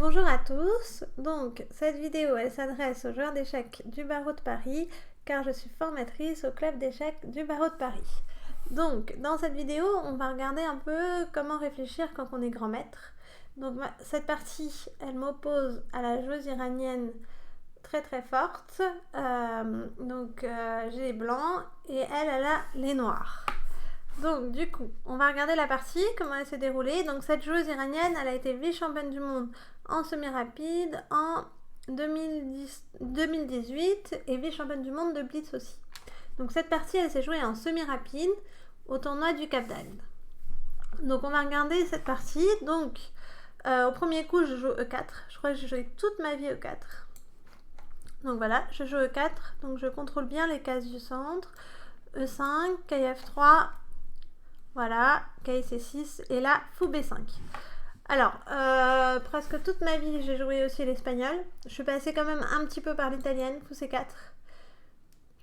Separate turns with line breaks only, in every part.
Bonjour à tous, donc cette vidéo elle s'adresse aux joueurs d'échecs du barreau de Paris car je suis formatrice au club d'échecs du barreau de Paris. Donc dans cette vidéo on va regarder un peu comment réfléchir quand on est grand maître. Donc cette partie elle m'oppose à la joueuse iranienne très très forte, j'ai les blancs et elle a les noirs. Donc du coup, on va regarder la partie, comment elle s'est déroulée. Donc cette joueuse iranienne, elle a été vice-championne du monde en semi-rapide en 2018 et vice-championne du monde de Blitz aussi. Donc cette partie, elle s'est jouée en semi-rapide au tournoi du Cap d'Agde. Donc on va regarder cette partie. Donc au premier coup, je joue E4. Je crois que j'ai joué toute ma vie E4. Donc voilà, je joue E4. Donc je contrôle bien les cases du centre. E5, KF3, voilà, KC6 et là, fou B5. Alors, presque toute ma vie, j'ai joué aussi l'espagnol. Je suis passée quand même un petit peu par l'italienne, fou C4,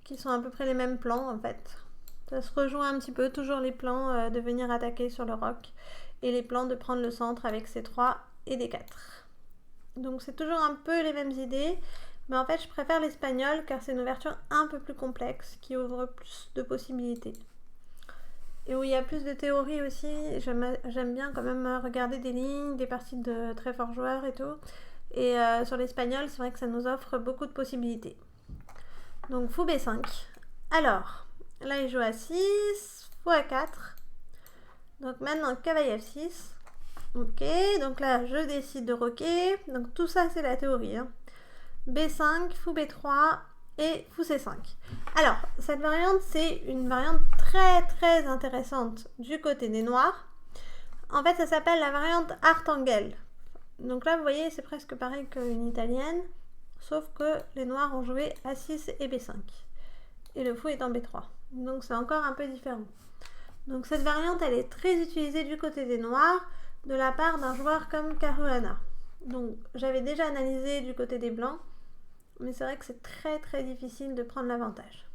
qui sont à peu près les mêmes plans en fait. Ça se rejoint un petit peu, toujours les plans de venir attaquer sur le roc et les plans de prendre le centre avec C3 et D4. Donc c'est toujours un peu les mêmes idées, mais en fait je préfère l'espagnol car c'est une ouverture un peu plus complexe qui ouvre plus de possibilités. Et où il y a plus de théorie aussi, j'aime bien quand même regarder des lignes, des parties de très forts joueurs et tout. Et sur l'espagnol, c'est vrai que ça nous offre beaucoup de possibilités. Donc fou B5. Alors, là il joue à 6, fou A4. Donc maintenant cavalier F6. Ok, donc là je décide de roquer. Donc tout ça c'est la théorie. B5, fou B3 et fou C5. Alors, cette variante, c'est une variante très très intéressante du côté des noirs. En fait, ça s'appelle la variante Artangel. Donc là, vous voyez, c'est presque pareil qu'une italienne, sauf que les noirs ont joué A6 et B5. Et le fou est en B3. Donc c'est encore un peu différent. Donc cette variante, elle est très utilisée du côté des noirs, de la part d'un joueur comme Caruana. Donc j'avais déjà analysé du côté des blancs, mais c'est vrai que c'est très très difficile de prendre l'avantage.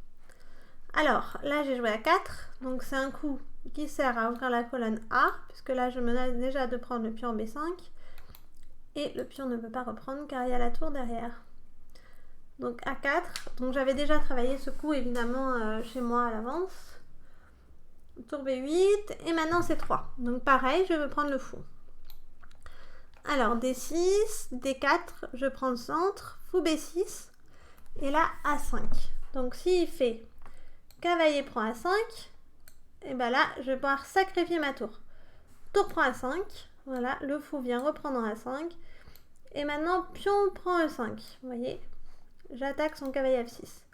Alors, là j'ai joué à 4, donc c'est un coup qui sert à ouvrir la colonne A, puisque là je menace déjà de prendre le pion en B5, et le pion ne peut pas reprendre car il y a la tour derrière. Donc A4, donc j'avais déjà travaillé ce coup évidemment chez moi à l'avance. Tour B8, et maintenant C3. Donc pareil, je veux prendre le fou. Alors D6, D4, je prends le centre, fou B6, et là A5. Donc s'il fait cavalier prend A5, et bien là je vais pouvoir sacrifier ma tour. Tour prend A5, voilà, le fou vient reprendre en A5, et maintenant pion prend E5, vous voyez, j'attaque son cavalier F6.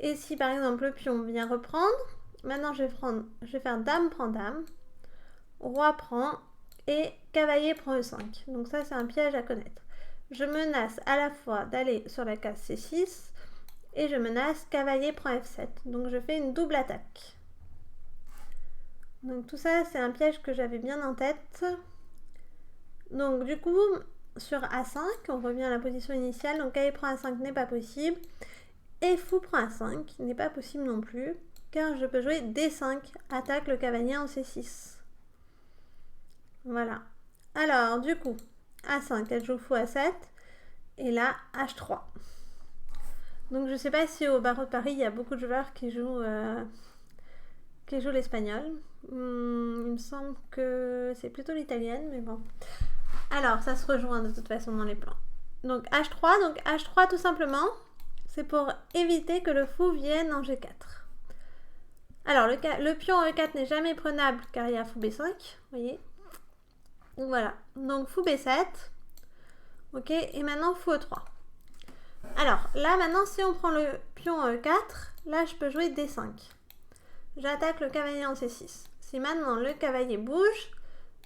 Et si par exemple le pion vient reprendre, maintenant je vais faire dame prend dame, roi prend, et cavalier prend E5. Donc ça c'est un piège à connaître. Je menace à la fois d'aller sur la case C6 et je menace cavalier prend F7. Donc je fais une double attaque. Donc tout ça c'est un piège que j'avais bien en tête. Donc du coup sur A5 on revient à la position initiale. Donc cavalier prend A5 n'est pas possible. Et fou prend A5 n'est pas possible non plus. Car je peux jouer D5, attaque le cavalier en C6. Voilà. Alors, du coup, A5, elle joue fou A7. Et là, H3. Donc, je ne sais pas si au barreau de Paris, il y a beaucoup de joueurs qui jouent l'espagnol. Il me semble que c'est plutôt l'italienne, mais bon. Alors, ça se rejoint de toute façon dans les plans. Donc, H3. Donc, H3, tout simplement, c'est pour éviter que le fou vienne en G4. Alors, le pion E4 n'est jamais prenable car il y a fou B5, vous voyez. Voilà, donc fou B7, ok, et maintenant fou E3. Alors, là, maintenant, si on prend le pion E4, là, je peux jouer D5. J'attaque le cavalier en C6. Si maintenant le cavalier bouge,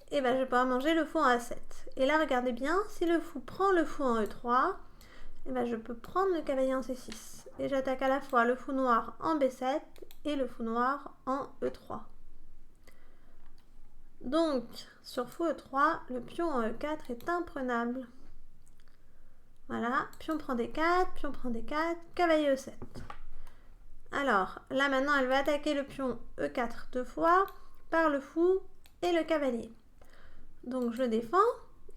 et ben, je vais pouvoir manger le fou en A7. Et là, regardez bien, si le fou prend le fou en E3, et ben, je peux prendre le cavalier en C6. Et j'attaque à la fois le fou noir en B7 et le fou noir en E3. Donc, sur fou E3, le pion en E4 est imprenable. Voilà, pion prend D4, pion prend D4, cavalier E7. Alors, là maintenant, elle va attaquer le pion E4 deux fois par le fou et le cavalier. Donc, je le défends.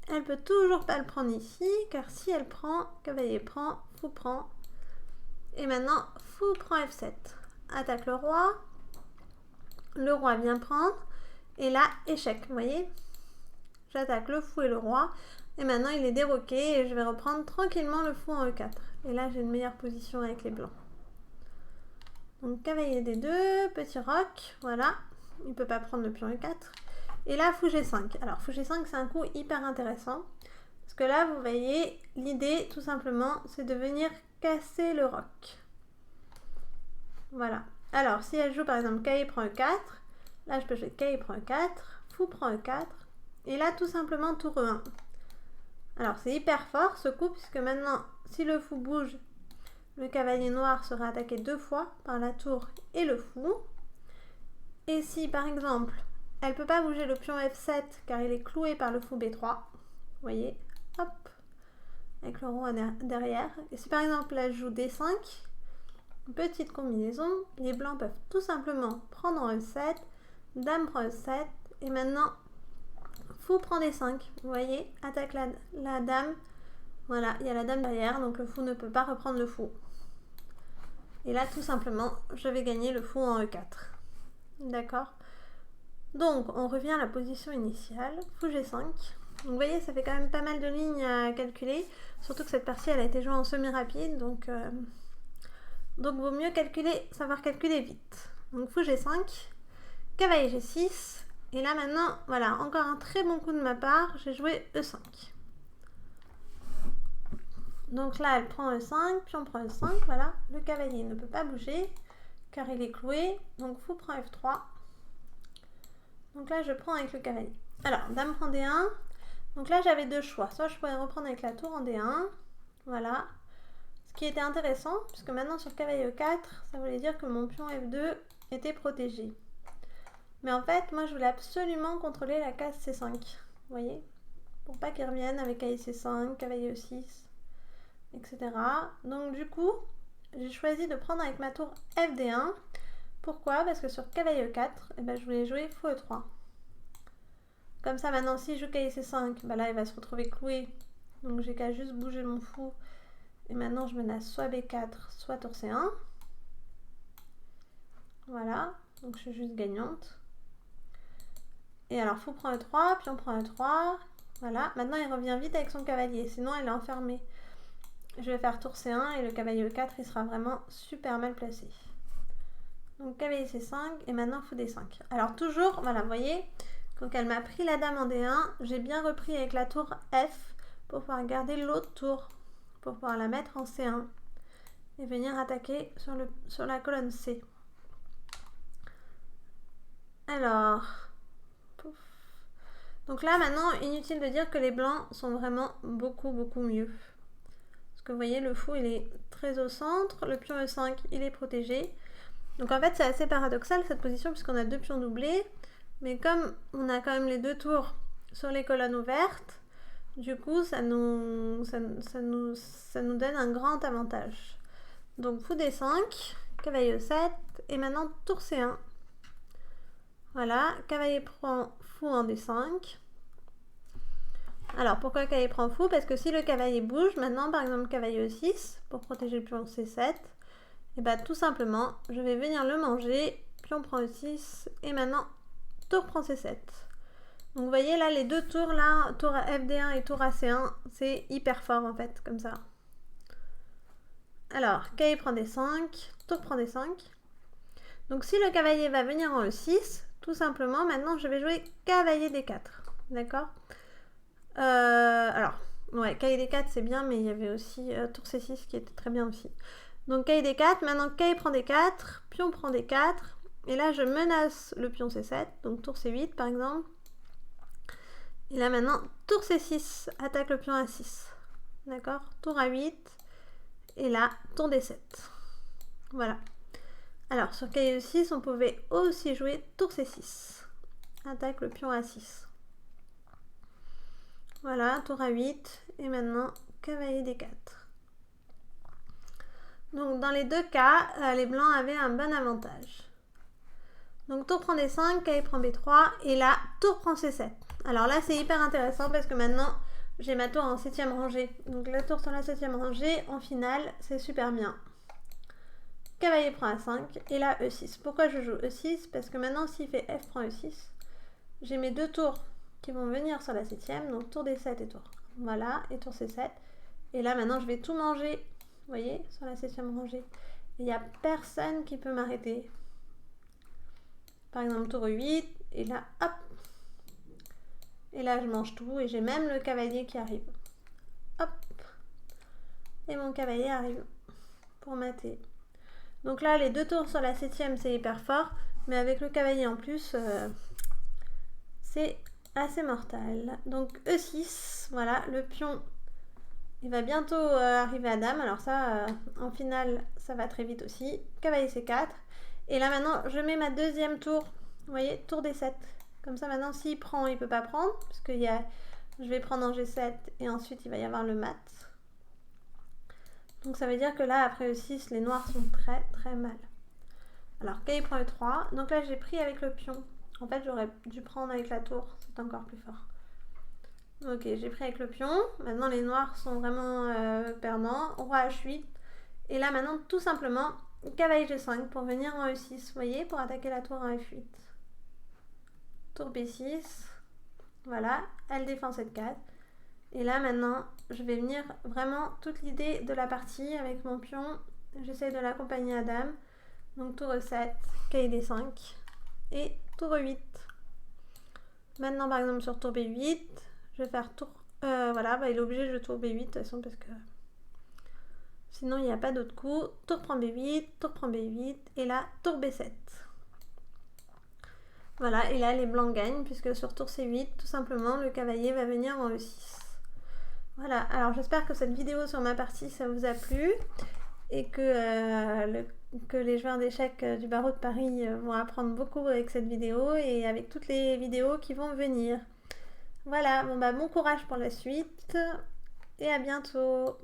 elle peut toujours pas le prendre ici, car si elle prend, cavalier prend, fou prend. Et maintenant, fou prend F7. Attaque le roi vient prendre. Et là, échec, vous voyez? J'attaque le fou et le roi. Et maintenant, il est déroqué et je vais reprendre tranquillement le fou en E4. Et là, j'ai une meilleure position avec les blancs. Donc, cavalier D2, petit roc, voilà. Il ne peut pas prendre le pion E4. Et là, fou G5. Alors, fou G5, c'est un coup hyper intéressant. Parce que là, vous voyez, l'idée, tout simplement, c'est de venir casser le roc. Voilà. Alors, si elle joue, par exemple, cavalier prend E4, là, je peux jouer cavalier prend E4, fou prend E4, et là, tout simplement, tour E1. Alors, c'est hyper fort, ce coup, puisque maintenant, si le fou bouge, le cavalier noir sera attaqué 2 fois par la tour et le fou. Et si, par exemple, elle ne peut pas bouger le pion F7, car il est cloué par le fou B3, vous voyez, hop, avec le roi derrière. Et si, par exemple, elle joue D5, petite combinaison, les blancs peuvent tout simplement prendre en E7, dame prend E7, et maintenant, fou prend D5, vous voyez, attaque la dame, voilà, il y a la dame derrière, donc le fou ne peut pas reprendre le fou. Et là, tout simplement, je vais gagner le fou en E4. D'accord? Donc, on revient à la position initiale, fou G5. Donc, vous voyez, ça fait quand même pas mal de lignes à calculer, surtout que cette partie, elle a été jouée en semi-rapide, donc vaut mieux savoir calculer vite. Donc, fou G5, cavalier G6, et là maintenant, voilà, encore un très bon coup de ma part, j'ai joué E5. Donc là, elle prend E5, puis on prend E5, voilà. Le cavalier ne peut pas bouger, car il est cloué, donc fou prend F3. Donc là, je prends avec le cavalier. Alors, dame prend D1, donc là, j'avais 2 choix. Soit je pourrais reprendre avec la tour en D1, voilà. Ce qui était intéressant, puisque maintenant, sur cavalier E4, ça voulait dire que mon pion F2 était protégé. Mais en fait, moi, je voulais absolument contrôler la case C5, vous voyez, pour pas qu'il revienne avec cavalier C5, cavalier E6, etc. Donc, du coup, j'ai choisi de prendre avec ma tour FD1. Pourquoi? Parce que sur cavalier E4, eh ben, je voulais jouer fou E3. Comme ça, maintenant, si je joue cavalier C5, ben là, il va se retrouver cloué. Donc, j'ai qu'à juste bouger mon fou. Et maintenant, je menace soit B4, soit tour C1. Voilà. Donc, je suis juste gagnante. Et alors, fou prend E3, puis on prend E3. Voilà. Maintenant, il revient vite avec son cavalier. Sinon, il est enfermé. Je vais faire tour C1 et le cavalier E4, il sera vraiment super mal placé. Donc, cavalier C5 et maintenant fou D5. Alors, toujours, voilà, vous voyez, quand elle m'a pris la dame en D1, j'ai bien repris avec la tour F pour pouvoir garder l'autre tour, pour pouvoir la mettre en C1 et venir attaquer sur la colonne C. Alors, pouf. Donc là, maintenant, inutile de dire que les blancs sont vraiment beaucoup mieux. Parce que vous voyez, le fou, il est très au centre, le pion E5, il est protégé. Donc en fait, c'est assez paradoxal cette position puisqu'on a 2 pions doublés. Mais comme on a quand même les 2 tours sur les colonnes ouvertes, du coup, ça nous donne un grand avantage. Donc fou D5, cavalier E7, et maintenant tour C1. Voilà, cavalier prend fou en D5. Alors, pourquoi cavalier prend fou? Parce que si le cavalier bouge, maintenant, par exemple, cavalier E6, pour protéger le pion C7, et bien tout simplement, je vais venir le manger, pion prend E6, et maintenant, tour prend C7. Donc vous voyez là, les 2 tours là, tour à FD1 et tour à C1, c'est hyper fort en fait, comme ça. Alors, cavalier prend D5, tour prend D5. Donc si le cavalier va venir en E6, tout simplement, maintenant je vais jouer cavalier D4, d'accord? Alors, ouais, cavalier D4 c'est bien, mais il y avait aussi tour C6 qui était très bien aussi. Donc cavalier D4, maintenant cavalier prend D4, pion prend D4, et là je menace le pion C7, donc tour C8 par exemple. Et là maintenant, tour C6, attaque le pion A6, d'accord? Tour A8, et là, tour D7. Voilà. Alors sur cavalier E6, on pouvait aussi jouer tour C6, attaque le pion A6. Voilà, tour A8, et maintenant cavalier D4. Donc dans les 2 cas, les blancs avaient un bon avantage. Donc tour prend D5, cavalier prend B3, et là, tour prend C7. Alors là, c'est hyper intéressant parce que maintenant, j'ai ma tour en 7e rangée. Donc la tour sur la 7e rangée, en finale, c'est super bien. Cavalier prend A5 et là E6. Pourquoi je joue E6? Parce que maintenant s'il fait F prend E6, j'ai mes 2 tours qui vont venir sur la 7e, donc tour D7 et tour. Voilà, et tour C7. Et là maintenant je vais tout manger, vous voyez, sur la 7e rangée. Il n'y a personne qui peut m'arrêter. Par exemple tour E8, et là hop. Et là je mange tout et j'ai même le cavalier qui arrive. Hop. Et mon cavalier arrive pour mater. Donc là, les 2 tours sur la 7e, c'est hyper fort. Mais avec le cavalier en plus, c'est assez mortel. Donc E6, voilà, le pion, il va bientôt arriver à dame. Alors ça, en finale, ça va très vite aussi. Cavalier C4. Et là maintenant, je mets ma 2e tour. Vous voyez, tour D7. Comme ça, maintenant, s'il prend, il ne peut pas prendre. Parce que je vais prendre en G7 et ensuite, il va y avoir le mat. Donc ça veut dire que là, après E6, les noirs sont très très mal. Alors, cavalier prend E3. Donc là, j'ai pris avec le pion. En fait, j'aurais dû prendre avec la tour. C'est encore plus fort. Ok, j'ai pris avec le pion. Maintenant, les noirs sont vraiment perdants. Roi H8. Et là, maintenant, tout simplement, cavalier G5 pour venir en E6. Vous voyez, pour attaquer la tour en F8. Tour B6. Voilà, elle défend cette 4. Et là, maintenant, je vais venir vraiment toute l'idée de la partie avec mon pion. J'essaie de l'accompagner à dame. Donc tour E7, cavalier D5 et tour E8. Maintenant, par exemple, sur tour B8, je vais faire tour... voilà, il est obligé de jouer tour B8 de toute façon parce que sinon il n'y a pas d'autre coup. Tour prend B8, tour prend B8 et là, tour B7. Voilà, et là les blancs gagnent puisque sur tour C8, tout simplement, le cavalier va venir en E6. Voilà, alors j'espère que cette vidéo sur ma partie, ça vous a plu et que les joueurs d'échecs du barreau de Paris vont apprendre beaucoup avec cette vidéo et avec toutes les vidéos qui vont venir. Voilà, bon courage pour la suite et à bientôt.